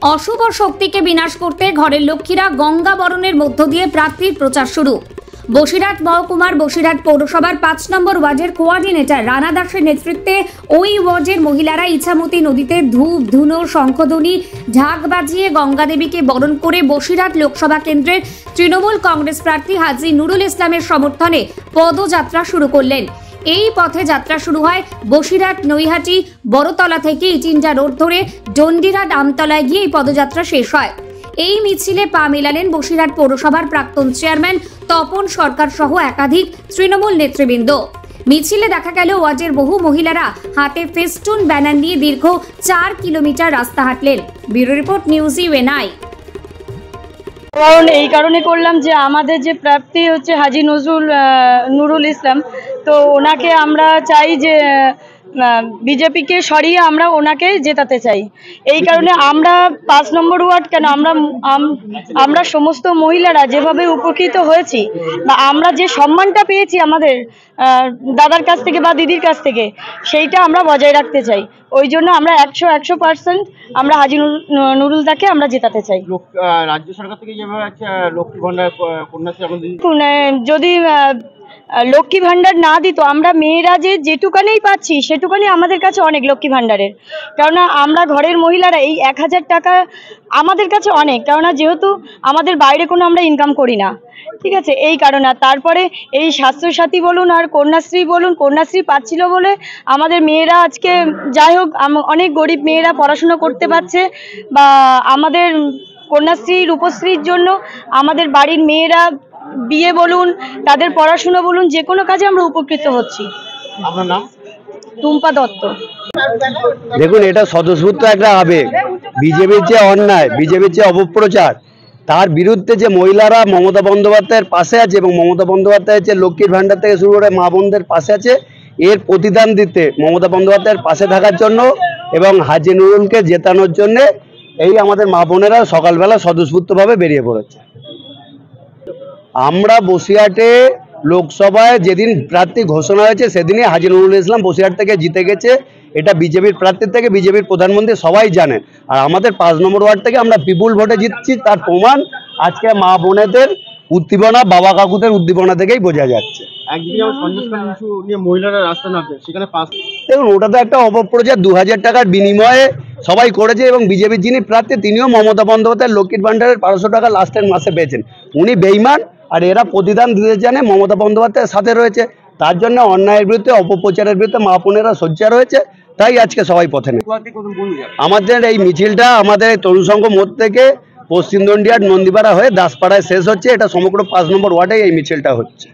অশুভ শক্তিকে বিনাশ করতে ঘরের লক্ষ্মীরা গঙ্গা বরণের মধ্য দিয়ে প্রার্থীর প্রচার শুরু। বসিরহাট মহকুমার বসিরহাট পৌরসভার ৫ নম্বর ওয়ার্ডের কোঅর্ডিনেটর রানা দাসের নেতৃত্বে ওই ওয়ার্ডের মহিলারা ইছামতি নদীতে ধূপ ধুনো শঙ্খধ্বনি ঝাঁক বাজিয়ে গঙ্গা দেবীকে বরণ করে বসিরহাট লোকসভা কেন্দ্রের তৃণমূল কংগ্রেস প্রার্থী হাজী নুরুল ইসলামের সমর্থনে পদযাত্রা শুরু করলেন। এই পথে যাত্রা শুরু হয় বসিরহাট নৈহাটি বড়তলা থেকে ইটিন্ডা রোড ধরে ডন্ডিরহাট আমতলায় গিয়ে এই পদযাত্রা শেষ হয়। এই মিছিলে পা মেলালেন বসিরহাট পৌরসভার প্রাক্তন চেয়ারম্যান তপন সরকার সহ একাধিক তৃণমূল নেতৃবৃন্দ। মিছিলে দেখা গেল ওয়ার্ডের বহু মহিলারা হাতে ফেস্টুন ব্যানার নিয়ে দীর্ঘ ৪ কিলোমিটার রাস্তা হাঁটলেন। Bureau report news UNI. কারণ এই কারণে করলাম যে আমাদের যে প্রার্থী হচ্ছে হাজী নুরুল ইসলাম, তো ওনাকে আমরা চাই যে বিজেপিকে সরিয়ে আমরা ওনাকে জেতাতে চাই। এই কারণে আমরা ৫ নম্বর ওয়ার্ড কেন আমরা সমস্ত মহিলারা যেভাবে উপকৃত হয়েছি বা আমরা যে সম্মানটা পেয়েছি আমাদের দাদার কাছ থেকে বা দিদির কাছ থেকে, সেইটা আমরা বজায় রাখতে চাই। ওই জন্য আমরা 100% আমরা হাজী নুরুলদাকে আমরা জেতাতে চাই। রাজ্য সরকার থেকে যেভাবে লক্ষ্মী ভান্ডার কন্যাশ্রী যদি লক্ষ্মী ভান্ডার না দিত, আমরা মেয়েরা যেটুকানেই পাচ্ছি সেটুকানি আমাদের কাছে অনেক লক্ষ্মী ভান্ডারের। কেননা আমরা ঘরের মহিলারা এই ১,০০০ টাকা আমাদের কাছে অনেক, কেননা যেহেতু আমাদের বাইরে কোনো আমরা ইনকাম করি না, ঠিক আছে, এই কারণে। তারপরে এই স্বাস্থ্যসাথী বলুন আর কন্যাশ্রী বলুন, কন্যাশ্রী পাচ্ছিল বলে আমাদের মেয়েরা আজকে যাই হোক অনেক গরিব মেয়েরা পড়াশুনো করতে পারছে, বা আমাদের কন্যাশ্রী রূপশ্রীর জন্য আমাদের বাড়ির মেয়েরা বিয়ে বলুন তাদের পড়াশুনো বলুন যে কোনো কাজে আমরা উপকৃত হচ্ছি। আপনার নাম? টুম্পা দত্ত। দেখুন, এটা স্বতঃস্ফূর্ত একটা আবেগ। বিজেপির যে অন্যায়, বিজেপির যে অপপ্রচার, তার বিরুদ্ধে যে মহিলারা মমতা বন্দ্যোপাধ্যায়ের পাশে আছে এবং মমতা বন্দ্যোপাধ্যায়ের যে লক্ষ্মীর ভান্ডার থেকে শুরু করে মা বোনদের পাশে আছে, এর প্রতিদান দিতে মমতা বন্দ্যোপাধ্যায়ের পাশে থাকার জন্য এবং হাজী নুরুলকে জেতানোর জন্য এই আমাদের মা বোনেরা সকালবেলা স্বতঃস্ফূর্তভাবে বেরিয়ে পড়েছে। আমরা বসিরহাটে লোকসভায় যেদিন প্রার্থী ঘোষণা হয়েছে সেদিনই হাজী নুরুল ইসলাম বসিরহাট থেকে জিতে গেছে। এটা বিজেপির প্রার্থীর থেকে বিজেপির প্রধানমন্ত্রী সবাই জানেন। আর আমাদের ৫ নম্বর ওয়ার্ড থেকে আমরা বিপুল ভোটে জিতছি, তার প্রমাণ আজকে মা বোনেদের উদ্দীপনা, বাবা কাকুদের উদ্দীপনা থেকেই বোঝা যাচ্ছে। মহিলারা রাস্তা নামছে, সেখানে দেখুন, ওটা তো একটা অপপ্রচার। ২০০০ টাকার বিনিময়ে সবাই করেছে এবং বিজেপির যিনি প্রার্থী তিনিও মমতা বন্দ্যোপাধ্যায়ের লক্ষ্মীর ভান্ডারের ১২০০ টাকা লাস্টের মাসে পেয়েছেন। উনি বেইমান, আর এরা প্রতিদান দিতে জানে মমতা বন্দ্যোপাধ্যায়ের সাথে রয়েছে। তার জন্য অন্যায়ের বিরুদ্ধে, অপপ্রচারের বিরুদ্ধে মা বোনেরা সোচ্চার রয়েছে, তাই আজকে সবাই পথে নেই। আমাদের এই মিছিলটা আমাদের তরুণ সংঘ মোড় থেকে পশ্চিম দন্ডিয়ার নন্দীপাড়া হয়ে দাসপাড়ায় শেষ হচ্ছে। এটা সমগ্র ৫ নম্বর ওয়ার্ডে এই মিছিলটা হচ্ছে।